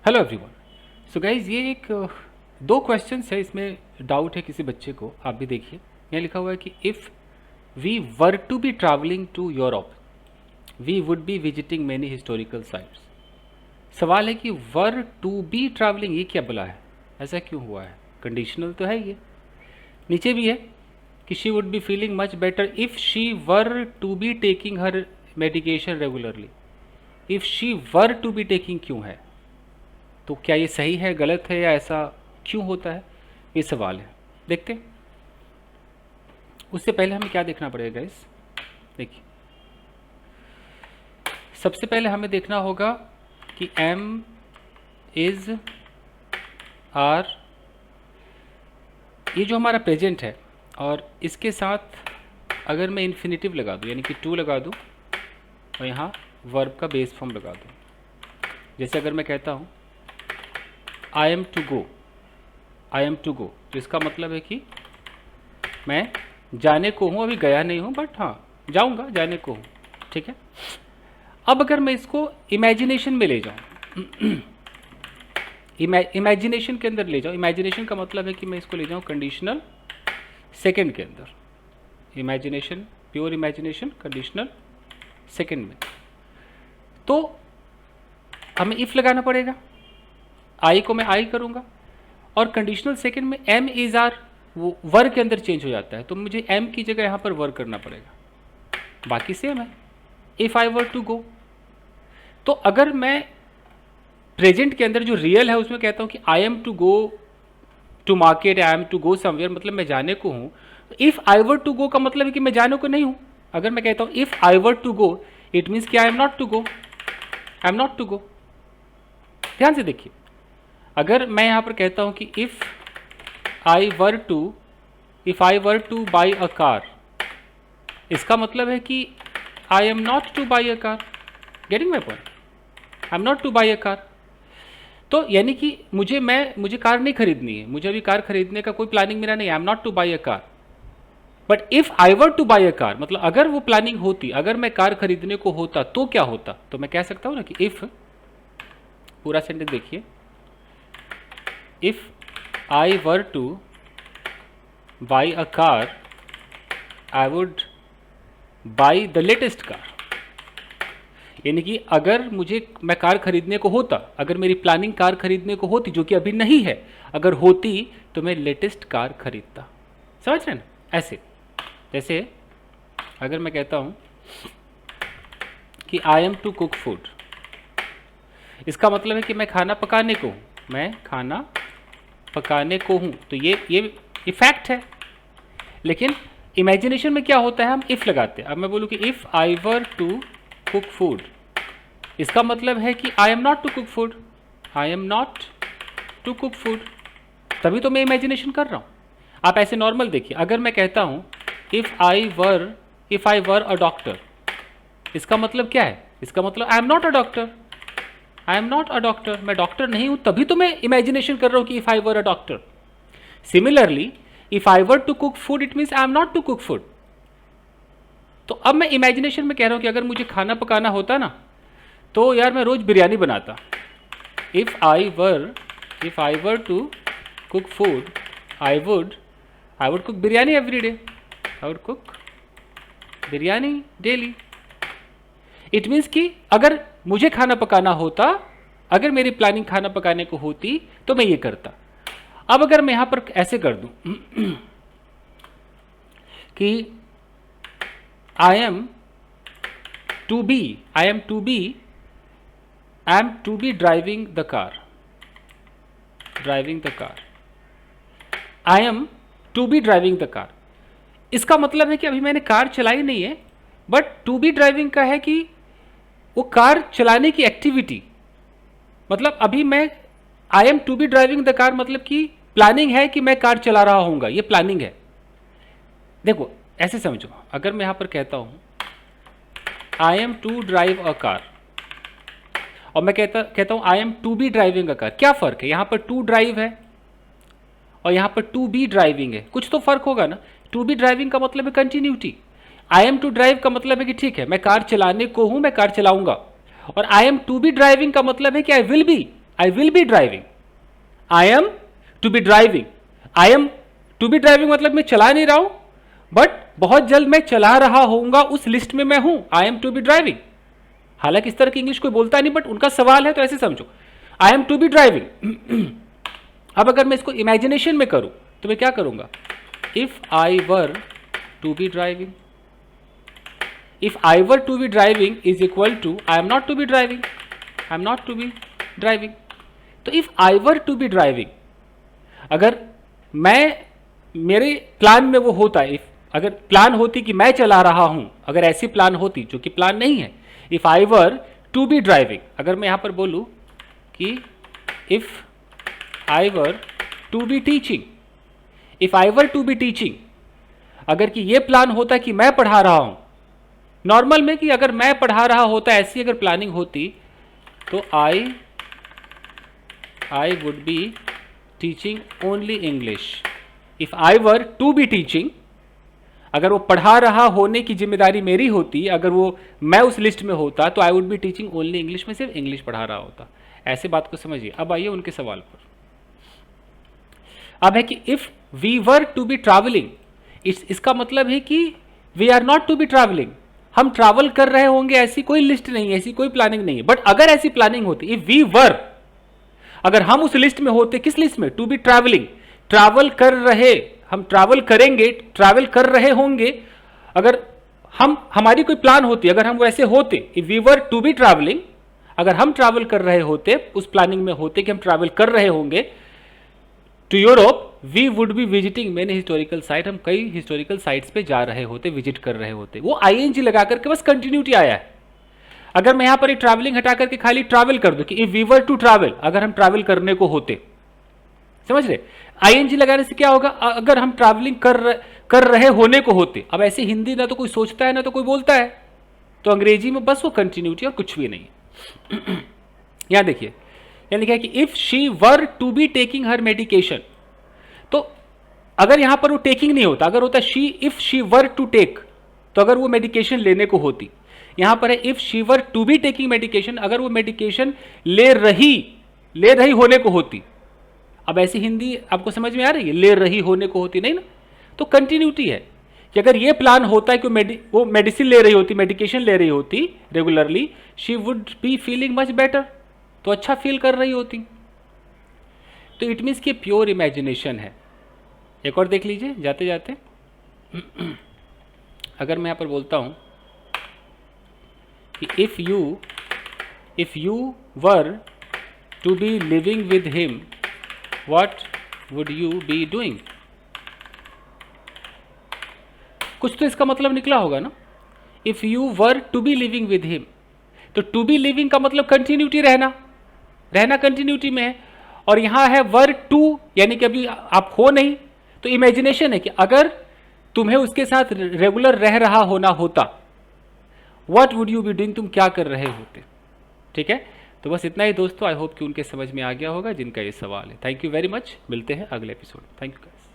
Hello everyone. So guys ये एक दो क्वेश्चंस है, इसमें डाउट है किसी बच्चे को। आप भी देखिए, यहाँ लिखा हुआ है कि if we were to be travelling to Europe we would be visiting many historical sites. सवाल है कि वर टू बी ट्रैवलिंग ये क्या बोला है, ऐसा क्यों हुआ है? कंडीशनल तो है ये। नीचे भी है कि she would be feeling much better if she were to be taking her medication regularly. If she were to be taking क्यों है? तो क्या ये सही है, गलत है, या ऐसा क्यों होता है, ये सवाल है। देखते हैं। उससे पहले हमें क्या देखना पड़ेगा गाइस? देखिए, सबसे पहले हमें देखना होगा कि एम इज आर, ये जो हमारा प्रेजेंट है, और इसके साथ अगर मैं इन्फिनेटिव लगा दूँ, यानी कि टू लगा दूँ, और यहाँ वर्ब का बेस फॉर्म लगा दूँ। जैसे अगर मैं कहता हूँ I am to go, I am to go, तो इसका मतलब है कि मैं जाने को हूँ, अभी गया नहीं हूँ, बट हाँ जाऊँगा, जाने को हूँ। ठीक है। अब अगर मैं इसको इमेजिनेशन में ले जाऊँ, इमेजिनेशन के अंदर ले जाऊँ, इमेजिनेशन का मतलब है कि मैं इसको ले जाऊँ कंडीशनल सेकंड के अंदर। Imagination, pure imagination conditional second में, तो हमें इफ लगाना पड़ेगा। आई को मैं आई करूँगा, और कंडीशनल सेकंड में एम इज आर वो वर के अंदर चेंज हो जाता है, तो मुझे एम की जगह यहाँ पर वर करना पड़ेगा। बाकी सेम है। If I were to go, तो अगर मैं प्रेजेंट के अंदर जो रियल है उसमें कहता हूँ कि I am to go to market, I am to go somewhere, मतलब मैं जाने को हूँ। इफ़ आई वर टू गो का मतलब है कि मैं जाने को नहीं हूँ। अगर मैं कहता हूँ if I were to go, it means कि I am not to go, I am not to go. ध्यान से देखिए, अगर मैं यहाँ पर कहता हूँ कि if I were two by a car, इसका मतलब है कि I am not two by a car. Getting my point? I am not two by a car. तो यानी कि मुझे कार नहीं खरीदनी है, मुझे अभी कार खरीदने का कोई प्लानिंग मेरा नहीं, आई am not two by a car. But if I were two by a car, मतलब अगर वो प्लानिंग होती, अगर मैं कार खरीदने को होता तो क्या होता? तो मैं कह सकता हूँ ना कि इफ़, पूरा सेंटेंस देखिए, if I were two by a car I would buy the latest car. यानी कि अगर मैं कार खरीदने को होता, अगर मेरी प्लानिंग कार खरीदने को होती, जो कि अभी नहीं है, अगर होती तो मैं लेटेस्ट कार खरीदता। समझ रहे हैं ना? ऐसे जैसे अगर मैं कहता हूं कि I am to cook food, इसका मतलब है कि मैं खाना पकाने को हूं, मैं खाना पकाने को हूं। तो ये इफेक्ट है। लेकिन इमेजिनेशन में क्या होता है, हम इफ लगाते हैं। अब मैं बोलूं कि if I were to cook food, इसका मतलब है कि I am not to cook food, I am not to cook food. तभी तो मैं इमेजिनेशन कर रहा हूं। आप ऐसे नॉर्मल देखिए, अगर मैं कहता हूं if I were a doctor, इसका मतलब क्या है? इसका मतलब आई am not a doctor, I am not a doctor, मैं डॉक्टर नहीं हूं। तभी तो मैं इमेजिनेशन कर रहा हूं कि if I were a doctor. Similarly if I were to cook food, it means I am not to cook food. तो अब मैं इमेजिनेशन में कह रहा हूं कि अगर मुझे खाना पकाना होता ना, तो यार मैं रोज बिरयानी बनाता। If I were to cook food, I would cook biryani every day, I would cook biryani daily. It means कि अगर मुझे खाना पकाना होता, अगर मेरी प्लानिंग खाना पकाने को होती, तो मैं ये करता। अब अगर मैं यहां पर ऐसे कर दूं कि I am to be driving the car, I am to be driving the car. इसका मतलब है कि अभी मैंने कार चलाई नहीं है, बट टू बी ड्राइविंग का है कि वो कार चलाने की एक्टिविटी, मतलब अभी मैं I am to be driving the car, मतलब कि प्लानिंग है कि मैं कार चला रहा हूँगा, ये प्लानिंग है। देखो ऐसे समझो, अगर मैं यहां पर कहता हूं I am to drive a car, और मैं कहता हूं I am to be driving a car, क्या फर्क है? यहां पर टू ड्राइव है और यहां पर टू बी ड्राइविंग है, कुछ तो फर्क होगा ना। टू बी ड्राइविंग का मतलब है continuity, I am to drive का मतलब है कि ठीक है मैं कार चलाने को हूं, मैं कार चलाऊंगा। और I am to be driving का मतलब है कि I will be, I will be driving, I am to be driving, I am to be driving मतलब मैं चला नहीं रहा हूं, बट बहुत जल्द मैं चला रहा होऊंगा, उस लिस्ट में मैं हूं, I am to be driving. हालांकि इस तरह की इंग्लिश कोई बोलता नहीं, बट उनका सवाल है तो ऐसे समझो, I am to be driving. अब अगर मैं इसको इमेजिनेशन में करूं तो मैं क्या करूंगा, if I were to be driving, if I were to be driving is equal to I am not to be driving, I am not to be driving. तो if I were to be driving, अगर मैं, मेरे plan में वो होता है, अगर plan होती कि मैं चला रहा हूं, अगर ऐसी प्लान होती, जो कि प्लान नहीं है, if I were to be driving, अगर मैं यहां पर बोलूं कि if I were to be teaching, if I were to be teaching, अगर कि ये प्लान होता कि मैं पढ़ा रहा हूं, नॉर्मल में कि अगर मैं पढ़ा रहा होता, ऐसी अगर प्लानिंग होती, तो I would be teaching only English. If I were to be teaching, अगर वो पढ़ा रहा होने की जिम्मेदारी मेरी होती, अगर वो मैं उस लिस्ट में होता, तो I would be teaching only English, में सिर्फ इंग्लिश पढ़ा रहा होता। ऐसे बात को समझिए। अब आइए उनके सवाल पर। अब है कि if we were to be travelling, इसका मतलब है कि we are not to be travelling, हम ट्रैवल कर रहे होंगे, ऐसी कोई लिस्ट नहीं है, ऐसी कोई प्लानिंग नहीं है। बट अगर ऐसी प्लानिंग होती, इफ वी वर, अगर हम उस लिस्ट में होते, किस लिस्ट में, टू बी ट्रैवलिंग, ट्रैवल कर रहे, हम ट्रैवल करेंगे, ट्रैवल कर रहे होंगे, अगर हमारी कोई प्लान होती, अगर हम वैसे होते, if we were to be travelling, अगर हम ट्रैवल कर रहे होते, उस प्लानिंग में होते कि हम ट्रैवल कर रहे होंगे to Europe, we would be visiting many historical site, हम कई हिस्टोरिकल साइट्स पे जा रहे होते, विजिट कर रहे होते। वो आईएनजी लगा करके बस कंटिन्यूटी आया है। अगर मैं यहां पर एक ट्रैवलिंग हटा करके खाली ट्रैवल कर दूं कि if we were to travel, अगर हम ट्रैवल करने को होते, समझ रहे, आईएनजी लगाने से क्या होगा, अगर हम ट्रैवलिंग कर रहे होने को होते। अब ऐसे हिंदी ना तो कोई सोचता है ना तो कोई बोलता है, तो अंग्रेजी में बस वो कंटिन्यूटी और कुछ भी नहीं है। यहां देखिए, यहां लिखा है कि if she were to be taking her medication, तो अगर यहां पर वो टेकिंग नहीं होता, अगर होता she, if she were to take, तो अगर वो मेडिकेशन लेने को होती। यहां पर है if she were to be taking medication, अगर वो मेडिकेशन ले रही होने को होती। अब ऐसी हिंदी आपको समझ में आ रही है, ले रही होने को होती नहीं ना, तो कंटिन्यूटी है कि अगर ये प्लान होता है कि वो मेडिसिन ले रही होती, मेडिकेशन ले रही होती regularly, she would be feeling much better, तो अच्छा फील कर रही होती। तो इट मीन्स कि प्योर इमेजिनेशन है। एक और देख लीजिए जाते जाते। अगर मैं यहां पर बोलता हूं कि if you were to be living with him, what would you be doing, कुछ तो इसका मतलब निकला होगा ना। If you were to be living with him, तो टू बी लिविंग का मतलब कंटिन्यूटी, रहना कंटिन्यूटी में है, और यहां है वर टू, यानी कि अभी आप हो नहीं, तो इमेजिनेशन है कि अगर तुम्हें उसके साथ रेगुलर रह रहा होना होता, what would you be doing, तुम क्या कर रहे होते। ठीक है, तो बस इतना ही दोस्तों। आई होप कि उनके समझ में आ गया होगा जिनका ये सवाल है। थैंक यू वेरी मच, मिलते हैं अगले एपिसोड। Thank you.